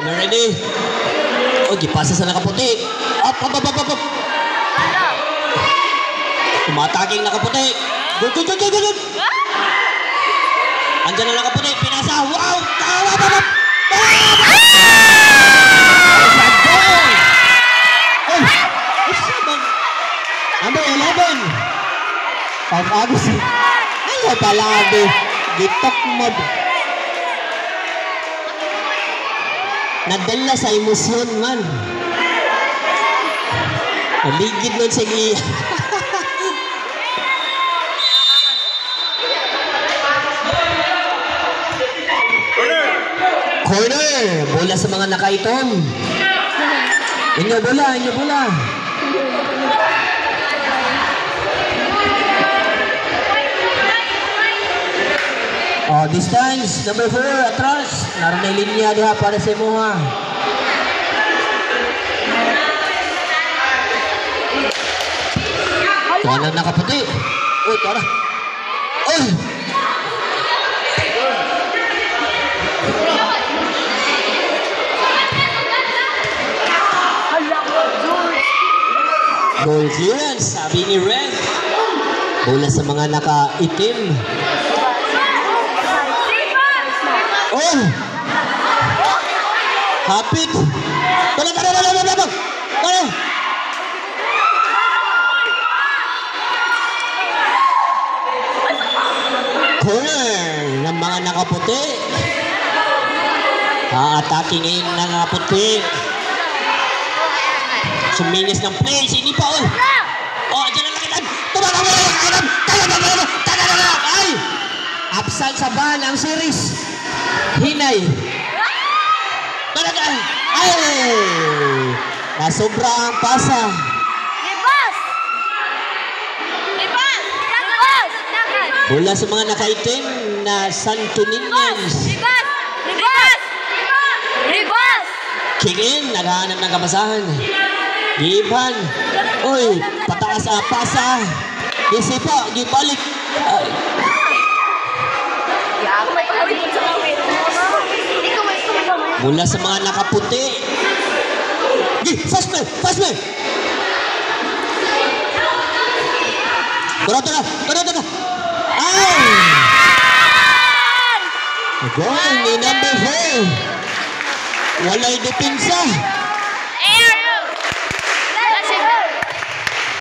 Ready? Oh, gipasa sa nakaputi. Up. Tumataking nakaputi. Good. Andiyan na nakaputi. Pinasa. Wow! Number 11. 5 August. Ano talaga? Gitok mo. Nadala sa emosyon man. Naligid nun sige. Corner. Bola sa mga nakaitom. Inyo bola. Oh, distance, number 4, atras. Naroon na linya diha para sa imuha. Tuwanan nakaputi. Oh, tara. Oh! Goal clearance, sabi ni Red. Bola sa mga nakaitim. Oh! Hapit! Tara! Corner ng mga nakaputi. Atake ngayon ng nakaputi. Suminis ng play. Sini pa, oh! Oh, dyan ang lakitan! Ay! Absent sa ban ang series. Hinay. Talaga. Ay! Nasobra ang pasa. Libas! Bola sa mga nakaitim na Santo Niños. Libas! Kick in. Naghahanap ng kabasahan. Giban. Uy, pataas ang pasa. Isipa, gibalik. Mula sa mga nakaputi. Fast man! Tara! Ay! Goal ni number 4. Walay depensa.